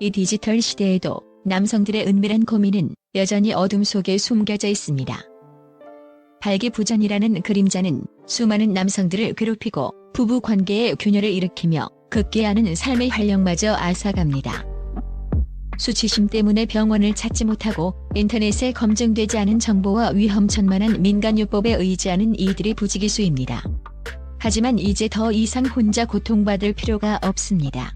이 디지털 시대에도 남성들의 은밀한 고민은 여전히 어둠 속에 숨겨져 있습니다. 발기부전이라는 그림자는 수많은 남성들을 괴롭히고 부부 관계에 균열을 일으키며 극기하는 삶의 활력마저 앗아갑니다. 수치심 때문에 병원을 찾지 못하고 인터넷에 검증되지 않은 정보와 위험천만한 민간요법에 의지하는 이들이 부지기수입니다. 하지만 이제 더 이상 혼자 고통받을 필요가 없습니다.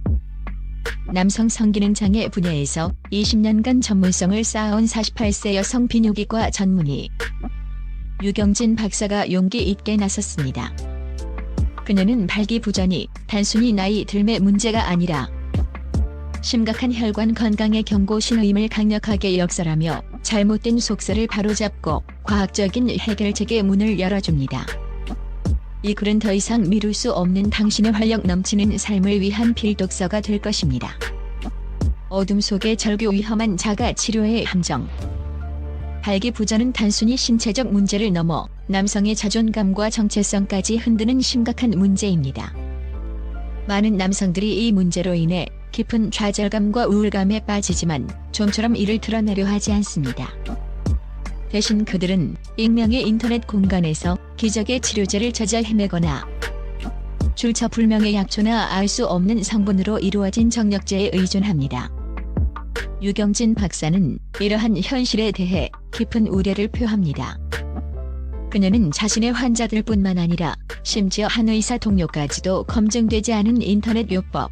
남성 성기능 장애 분야에서 20년간 전문성을 쌓아온 48세 여성 비뇨기과 전문의 유경진 박사가 용기 있게 나섰습니다. 그녀는 발기부전이 단순히 나이 들매 문제가 아니라 심각한 혈관 건강의 경고 신호임을 강력하게 역설하며 잘못된 속설을 바로잡고 과학적인 해결책의 문을 열어줍니다. 이 글은 더 이상 미룰 수 없는 당신의 활력 넘치는 삶을 위한 필독서가 될 것입니다. 어둠 속의 절규 위험한 자가 치료의 함정. 발기부전은 단순히 신체적 문제를 넘어 남성의 자존감과 정체성까지 흔드는 심각한 문제입니다. 많은 남성들이 이 문제로 인해 깊은 좌절감과 우울감에 빠지지만 좀처럼 이를 드러내려 하지 않습니다. 대신 그들은 익명의 인터넷 공간에서 기적의 치료제를 찾아 헤매거나 출처불명의 약초나 알 수 없는 성분으로 이루어진 정력제에 의존합니다. 유경진 박사는 이러한 현실에 대해 깊은 우려를 표합니다. 그녀는 자신의 환자들뿐만 아니라 심지어 한 의사 동료까지도 검증되지 않은 인터넷 요법,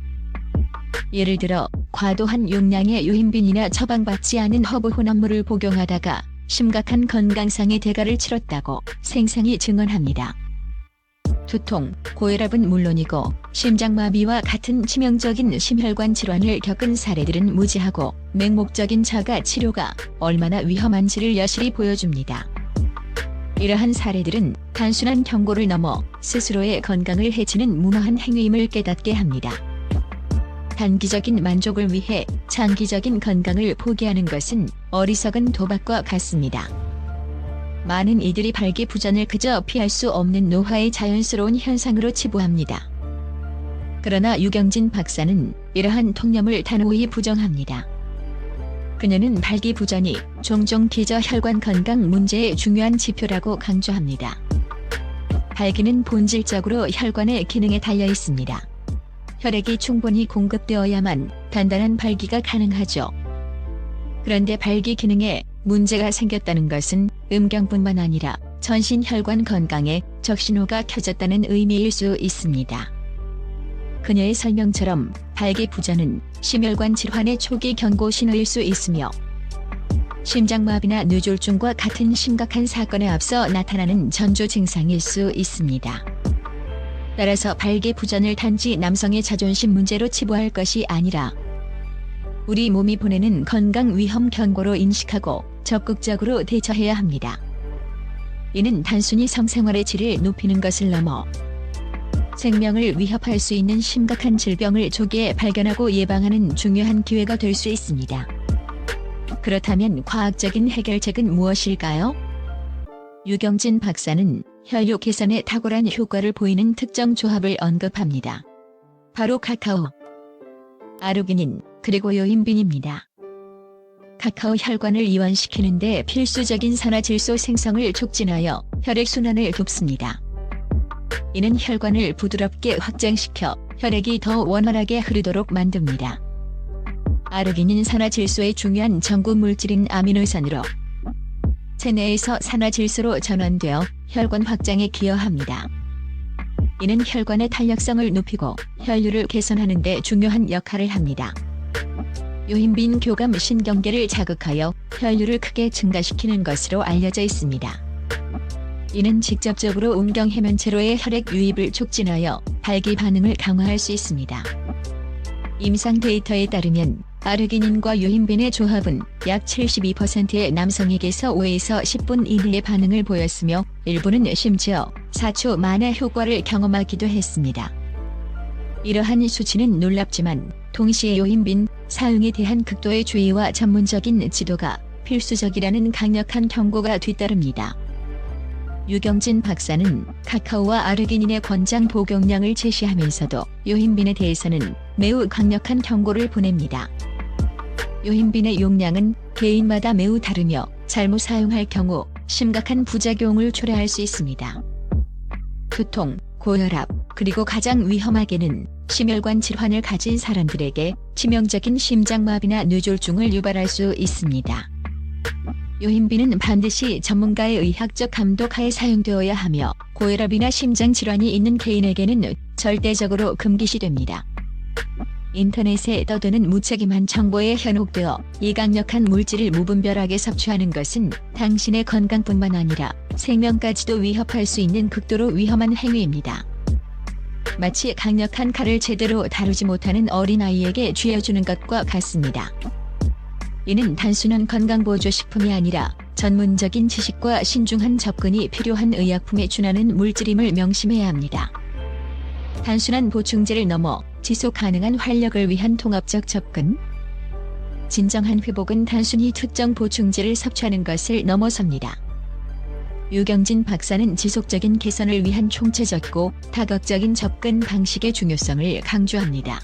예를 들어 과도한 용량의 유인빈이나 처방받지 않은 허브 혼합물을 복용하다가 심각한 건강상의 대가를 치렀다고 생생히 증언합니다. 두통, 고혈압은 물론이고 심장마비와 같은 치명적인 심혈관 질환을 겪은 사례들은 무지하고 맹목적인 자가 치료가 얼마나 위험한지를 여실히 보여줍니다. 이러한 사례들은 단순한 경고를 넘어 스스로의 건강을 해치는 무모한 행위임을 깨닫게 합니다. 단기적인 만족을 위해 장기적인 건강을 포기하는 것은 어리석은 도박과 같습니다. 많은 이들이 발기부전을 그저 피할 수 없는 노화의 자연스러운 현상으로 치부합니다. 그러나 유경진 박사는 이러한 통념을 단호히 부정합니다. 그녀는 발기부전이 종종 기저혈관 건강 문제의 중요한 지표라고 강조합니다. 발기는 본질적으로 혈관의 기능에 달려 있습니다. 혈액이 충분히 공급되어야만 단단한 발기가 가능하죠. 그런데 발기 기능에 문제가 생겼다는 것은 음경뿐만 아니라 전신 혈관 건강에 적신호가 켜졌다는 의미일 수 있습니다. 그녀의 설명처럼 발기부전은 심혈관 질환의 초기 경고 신호일 수 있으며 심장마비나 뇌졸중과 같은 심각한 사건에 앞서 나타나는 전조 증상일 수 있습니다. 따라서 발기부전을 단지 남성의 자존심 문제로 치부할 것이 아니라 우리 몸이 보내는 건강 위험 경고로 인식하고 적극적으로 대처해야 합니다. 이는 단순히 성생활의 질을 높이는 것을 넘어 생명을 위협할 수 있는 심각한 질병을 조기에 발견하고 예방하는 중요한 기회가 될 수 있습니다. 그렇다면 과학적인 해결책은 무엇일까요? 유경진 박사는 혈류 개선에 탁월한 효과를 보이는 특정 조합을 언급합니다. 바로 카카오, 아르기닌, 그리고 요인빈입니다. 카카오 혈관을 이완시키는 데 필수적인 산화질소 생성을 촉진하여 혈액순환을 돕습니다. 이는 혈관을 부드럽게 확장시켜 혈액이 더 원활하게 흐르도록 만듭니다. 아르기닌 산화질소의 중요한 전구 물질인 아미노산으로 체내에서 산화질소로 전환되어 혈관 확장에 기여합니다. 이는 혈관의 탄력성을 높이고 혈류를 개선하는 데 중요한 역할을 합니다. 요인빈 교감 신경계를 자극하여 혈류를 크게 증가시키는 것으로 알려져 있습니다. 이는 직접적으로 운경해면체로의 혈액 유입을 촉진하여 발기 반응을 강화할 수 있습니다. 임상 데이터에 따르면 아르기닌과 요인빈의 조합은 약 72%의 남성에게서 5에서 10분 이내의 반응을 보였으며 일부는 심지어 4초 만에 효과를 경험하기도 했습니다. 이러한 수치는 놀랍지만 동시에 요인빈 사용에 대한 극도의 주의와 전문적인 지도가 필수적이라는 강력한 경고가 뒤따릅니다. 유경진 박사는 카카오와 아르기닌의 권장 복용량을 제시하면서도 요인빈에 대해서는 매우 강력한 경고를 보냅니다. 요흰빈의 용량은 개인마다 매우 다르며 잘못 사용할 경우 심각한 부작용을 초래할 수 있습니다. 두통, 고혈압, 그리고 가장 위험하게는 심혈관 질환을 가진 사람들에게 치명적인 심장마비나 뇌졸중을 유발할 수 있습니다. 요흰빈은 반드시 전문가의 의학적 감독하에 사용되어야 하며 고혈압이나 심장질환이 있는 개인에게는 절대적으로 금기시됩니다. 인터넷에 떠도는 무책임한 정보에 현혹되어 이 강력한 물질을 무분별하게 섭취하는 것은 당신의 건강뿐만 아니라 생명까지도 위협할 수 있는 극도로 위험한 행위입니다. 마치 강력한 칼을 제대로 다루지 못하는 어린아이에게 쥐어주는 것과 같습니다. 이는 단순한 건강보조식품이 아니라 전문적인 지식과 신중한 접근이 필요한 의약품에 준하는 물질임을 명심해야 합니다. 단순한 보충제를 넘어 지속 가능한 활력을 위한 통합적 접근. 진정한 회복은 단순히 특정 보충제를 섭취하는 것을 넘어섭니다. 유경진 박사는 지속적인 개선을 위한 총체적이고 다각적인 접근 방식의 중요성을 강조합니다.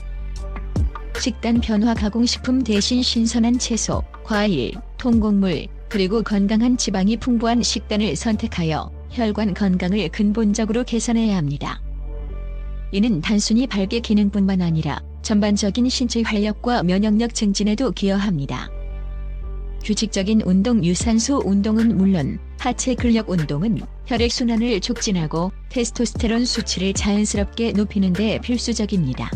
식단 변화 가공식품 대신 신선한 채소, 과일, 통곡물, 그리고 건강한 지방이 풍부한 식단을 선택하여 혈관 건강을 근본적으로 개선해야 합니다. 이는 단순히 발기 기능뿐만 아니라 전반적인 신체 활력과 면역력 증진에도 기여합니다. 규칙적인 운동, 유산소 운동은 물론 하체 근력 운동은 혈액순환을 촉진하고 테스토스테론 수치를 자연스럽게 높이는 데 필수적입니다.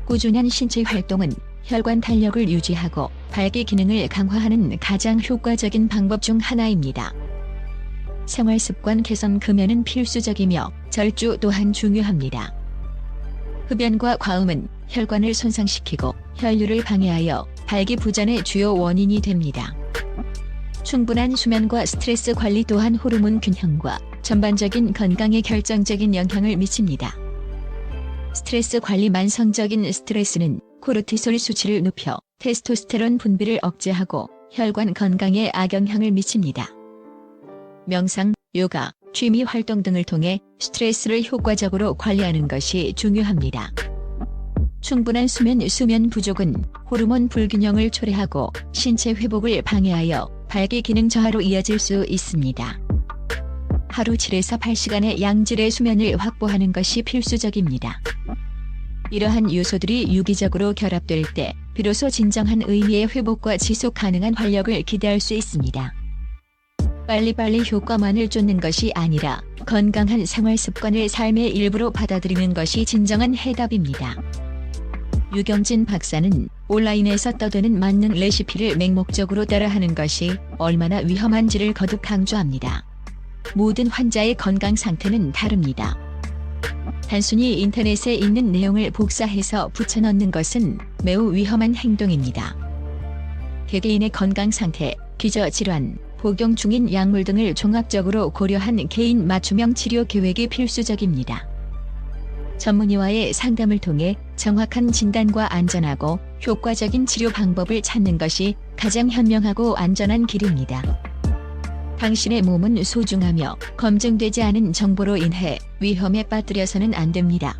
꾸준한 신체 활동은 혈관 탄력을 유지하고 발기 기능을 강화하는 가장 효과적인 방법 중 하나입니다. 생활습관 개선 금연은 필수적이며 절주 또한 중요합니다. 흡연과 과음은 혈관을 손상시키고 혈류를 방해하여 발기부전의 주요 원인이 됩니다. 충분한 수면과 스트레스 관리 또한 호르몬 균형과 전반적인 건강에 결정적인 영향을 미칩니다. 스트레스 관리. 만성적인 스트레스는 코르티솔 수치를 높여 테스토스테론 분비를 억제하고 혈관 건강에 악영향을 미칩니다. 명상, 요가, 취미 활동 등을 통해 스트레스를 효과적으로 관리하는 것이 중요합니다. 충분한 수면 부족은 호르몬 불균형을 초래하고 신체 회복을 방해하여 발기 기능 저하로 이어질 수 있습니다. 하루 7에서 8시간의 양질의 수면을 확보하는 것이 필수적입니다. 이러한 요소들이 유기적으로 결합될 때 비로소 진정한 의미의 회복과 지속 가능한 활력을 기대할 수 있습니다. 빨리빨리 효과만을 쫓는 것이 아니라 건강한 생활 습관을 삶의 일부로 받아들이는 것이 진정한 해답입니다. 유경진 박사는 온라인에서 떠도는 만능 레시피를 맹목적으로 따라하는 것이 얼마나 위험한지를 거듭 강조합니다. 모든 환자의 건강 상태는 다릅니다. 단순히 인터넷에 있는 내용을 복사해서 붙여넣는 것은 매우 위험한 행동입니다. 개개인의 건강 상태, 기저질환, 복용 중인 약물 등을 종합적으로 고려한 개인 맞춤형 치료 계획이 필수적입니다. 전문의와의 상담을 통해 정확한 진단과 안전하고 효과적인 치료 방법을 찾는 것이 가장 현명하고 안전한 길입니다. 당신의 몸은 소중하며 검증되지 않은 정보로 인해 위험에 빠뜨려서는 안 됩니다.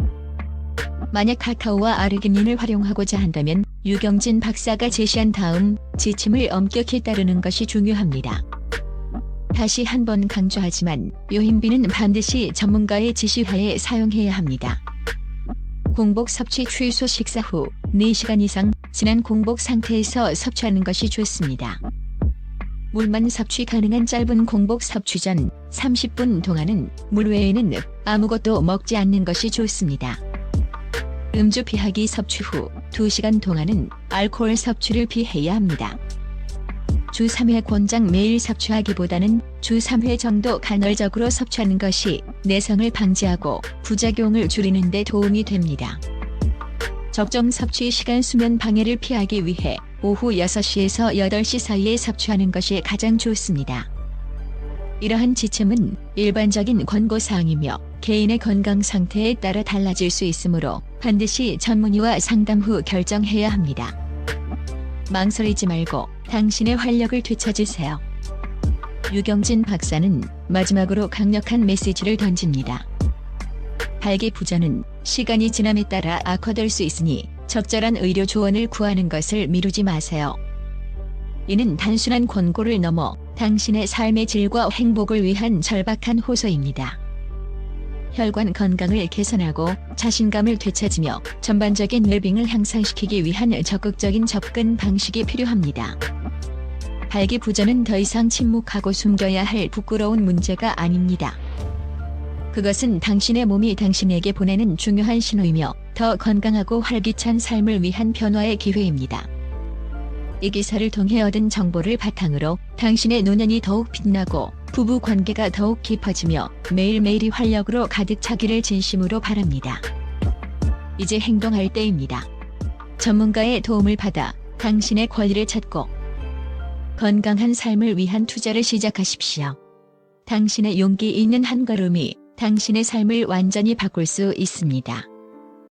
만약 카카오와 아르기닌을 활용하고자 한다면 유경진 박사가 제시한 다음 지침을 엄격히 따르는 것이 중요합니다. 다시 한번 강조하지만 요흰빈은 반드시 전문가의 지시하에 사용해야 합니다. 공복 섭취. 최소 식사 후 4시간 이상 진한 공복 상태에서 섭취하는 것이 좋습니다. 물만 섭취 가능한 짧은 공복 섭취 전 30분 동안은 물 외에는 아무것도 먹지 않는 것이 좋습니다. 음주 피하기. 섭취 후 2시간 동안은 알코올 섭취를 피해야 합니다. 주 3회 권장. 매일 섭취하기보다는 주 3회 정도 간헐적으로 섭취하는 것이 내성을 방지하고 부작용을 줄이는 데 도움이 됩니다. 적정 섭취 시간. 수면 방해를 피하기 위해 오후 6시에서 8시 사이에 섭취하는 것이 가장 좋습니다. 이러한 지침은 일반적인 권고사항이며 개인의 건강 상태에 따라 달라질 수 있으므로 반드시 전문의와 상담 후 결정해야 합니다. 망설이지 말고 당신의 활력을 되찾으세요. 유경진 박사는 마지막으로 강력한 메시지를 던집니다. 발기부전은 시간이 지남에 따라 악화될 수 있으니 적절한 의료 조언을 구하는 것을 미루지 마세요. 이는 단순한 권고를 넘어 당신의 삶의 질과 행복을 위한 절박한 호소입니다. 혈관 건강을 개선하고 자신감을 되찾으며 전반적인 웰빙을 향상시키기 위한 적극적인 접근 방식이 필요합니다. 발기부전은 더 이상 침묵하고 숨겨야 할 부끄러운 문제가 아닙니다. 그것은 당신의 몸이 당신에게 보내는 중요한 신호이며 더 건강하고 활기찬 삶을 위한 변화의 기회입니다. 이 기사를 통해 얻은 정보를 바탕으로 당신의 노년이 더욱 빛나고 부부 관계가 더욱 깊어지며 매일매일이 활력으로 가득 차기를 진심으로 바랍니다. 이제 행동할 때입니다. 전문가의 도움을 받아 당신의 권리를 찾고 건강한 삶을 위한 투자를 시작하십시오. 당신의 용기 있는 한 걸음이 당신의 삶을 완전히 바꿀 수 있습니다.